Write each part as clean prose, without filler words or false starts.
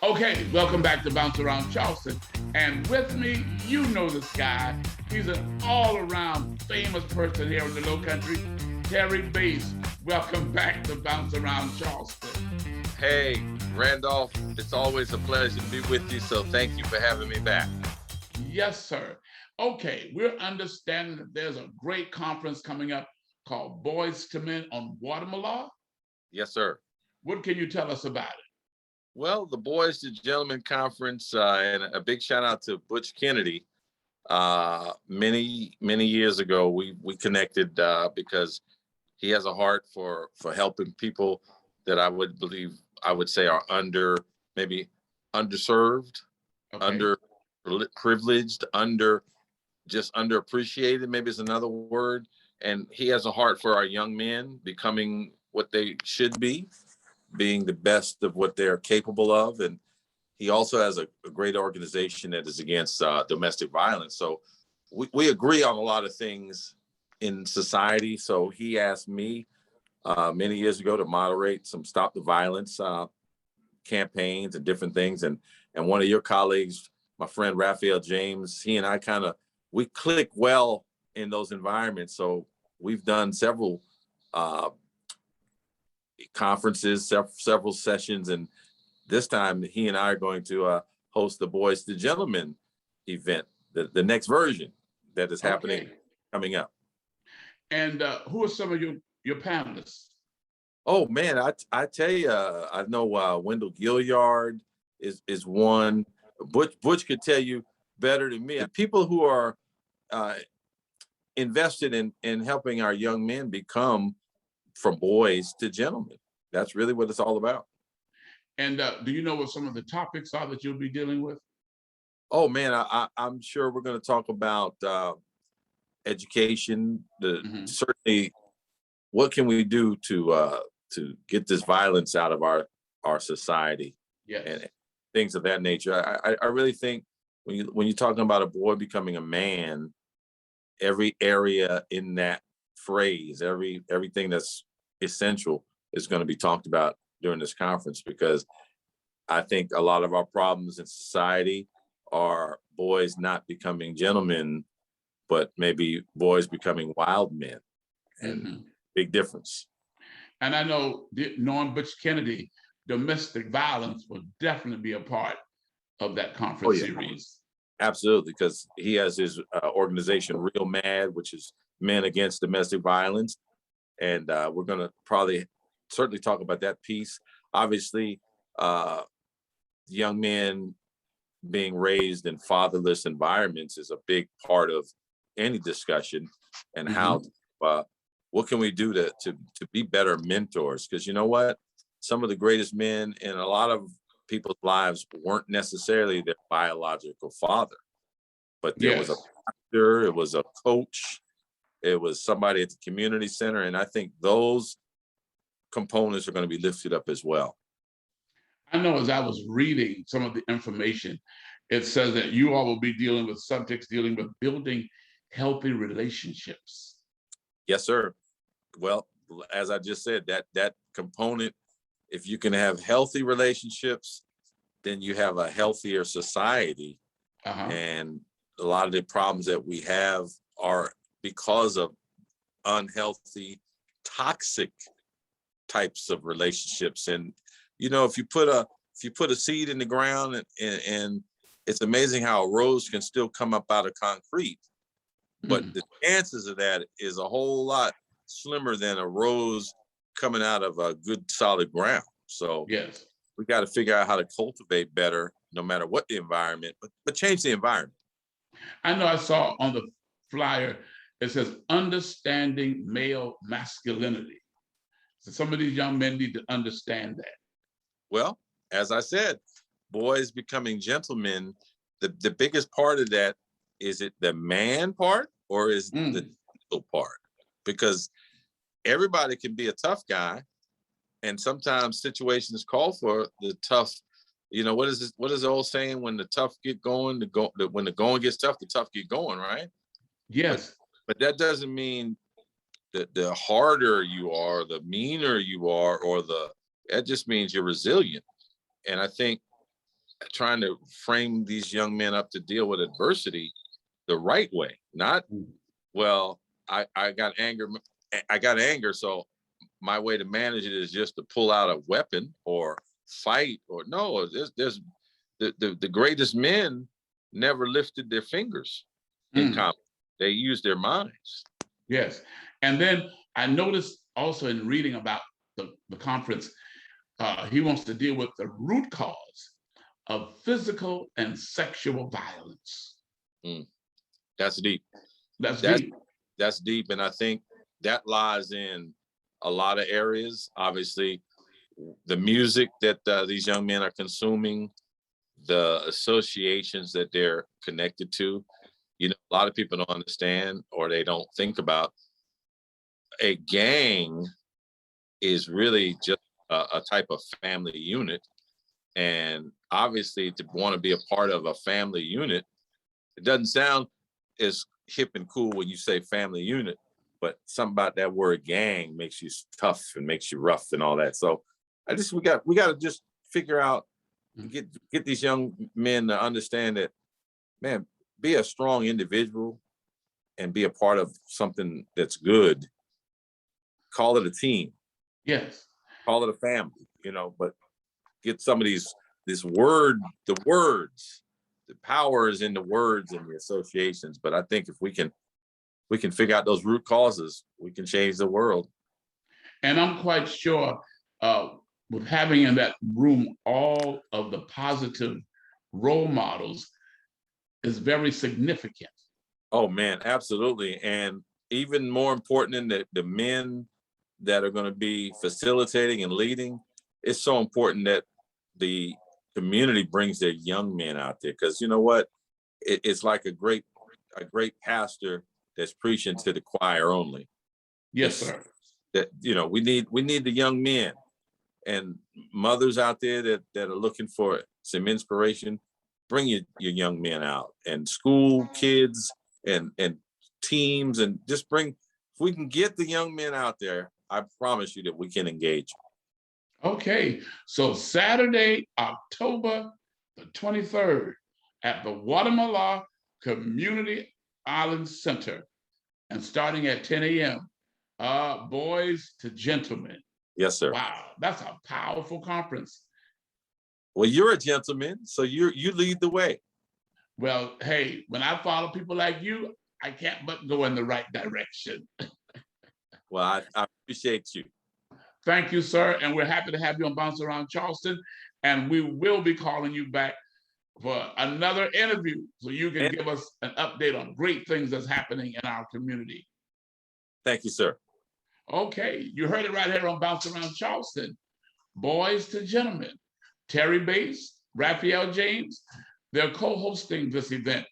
Okay, welcome back to Bounce Around Charleston. And with me, you know this guy. He's an all-around famous person here in the Low Country, Terry Bass. Welcome back to Bounce Around Charleston. Hey, Randolph, it's always a pleasure to be with you, so thank you for having me back. Yes, sir. Okay, we're understanding that there's a great conference coming up called Boyz to Men on Guatemala. Yes, sir. What can you tell us about it? Well, the Boyz to Gentlemen Conference, and a big shout out to Butch Kennedy. Many years ago, we connected because he has a heart for helping people that I would say are maybe underserved, Okay. underprivileged, underappreciated, maybe is another word. And he has a heart for our young men becoming what they should be, being the best of what they're capable of. And he also has a great organization that is against domestic violence. So we agree on a lot of things in society. So he asked me many years ago to moderate some Stop the Violence campaigns and different things. And one of your colleagues, my friend Raphael James, he and I we click well in those environments. So we've done several conferences, several sessions, and this time he and I are going to host the Boyz to Gentlemen event, the next version that is happening coming up. And who are some of your panelists? Oh man, I tell you, I know Wendell Gilliard is one. Butch could tell you better than me. People who are invested in helping our young men become from boys to gentlemen. That's really what it's all about. And do you know what some of the topics are that you'll be dealing with? Oh man, I'm sure we're going to talk about education. Certainly, what can we do to get this violence out of our society? Yes. And things of that nature. I really think when you're talking about a boy becoming a man, every area in that phrase, everything that's essential is going to be talked about during this conference, because I think a lot of our problems in society are boys not becoming gentlemen, but maybe boys becoming wild men, and big difference. And I know, knowing Butch Kennedy, domestic violence will definitely be a part of that conference series. Absolutely, because he has his organization Real MAD, which is Men Against Domestic Violence. And we're going to certainly talk about that piece. Obviously, young men being raised in fatherless environments is a big part of any discussion, and how what can we do to be better mentors? Because you know what? Some of the greatest men in a lot of people's lives weren't necessarily their biological father, but there was a pastor, it was a coach, it was somebody at the community center. And I think those components are going to be lifted up as well. I know, as I was reading some of the information, it says that you all will be dealing with subjects dealing with building healthy relationships. Yes, sir. Well, as I just said, that component, if you can have healthy relationships, then you have a healthier society. And a lot of the problems that we have are because of unhealthy, toxic types of relationships. And you know, if you put a seed in the ground, and it's amazing how a rose can still come up out of concrete, but the chances of that is a whole lot slimmer than a rose coming out of a good solid ground. So we got to figure out how to cultivate better, no matter what the environment, but change the environment. I know I saw on the flyer, it says understanding male masculinity. So some of these young men need to understand that. Well, as I said, boys becoming gentlemen, the biggest part of that, is it the man part or is the gentle part? Because everybody can be a tough guy, and sometimes situations call for the tough. You know, what is the old saying? When the tough get going, when the going gets tough, the tough get going, right? Yes. But that doesn't mean that the harder you are, the meaner you are, that just means you're resilient. And I think trying to frame these young men up to deal with adversity the right way. Not, well, I got anger, so my way to manage it is just to pull out a weapon or fight. Or no, there's the greatest men never lifted their fingers in combat. They used their minds. Yes. And then I noticed also in reading about the conference, he wants to deal with the root cause of physical and sexual violence. That's deep. That's deep. That's deep. And I think that lies in a lot of areas. Obviously, the music that these young men are consuming, the associations that they're connected to. You know, a lot of people don't understand, or they don't think about, a gang is really just a type of family unit. And obviously, to want to be a part of a family unit, it doesn't sound as hip and cool when you say family unit, but something about that word gang makes you tough and makes you rough and all that. So we got to just figure out, get these young men to understand that, man, be a strong individual and be a part of something that's good. Call it a team. Yes. Call it a family, but get some of the words, the power is in the words and the associations. But I think if we can figure out those root causes, we can change the world. And I'm quite sure with having in that room all of the positive role models is very significant. Oh man, absolutely. And even more important than the men that are going to be facilitating and leading, it's so important that the community brings their young men out there. Because you know what? It's like a great pastor that's preaching to the choir only. Yes, sir. That we need the young men and mothers out there that are looking for some inspiration. Bring your young men out, and school kids and teams, and just bring. If we can get the young men out there, I promise you that we can engage. Okay, so Saturday, October the 23rd at the Guatemala Community Island Center, and starting at 10 a.m. Boyz to Gentlemen. Yes, sir. Wow, that's a powerful conference. Well, you're a gentleman, so you lead the way. Well, hey, when I follow people like you, I can't but go in the right direction. Well, I appreciate you. Thank you, sir. And we're happy to have you on Bounce Around Charleston. And we will be calling you back for another interview so you can give us an update on great things that's happening in our community. Thank you, sir. Okay, you heard it right here on Bounce Around Charleston. Boyz to Gentlemen. Terry Bass, Raphael James, they're co-hosting this event.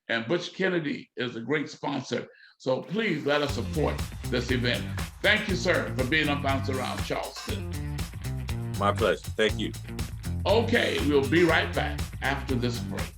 And Butch Kennedy is a great sponsor. So please let us support this event. Thank you, sir, for being on Bounce Around Charleston. My pleasure. Thank you. Okay, we'll be right back after this break.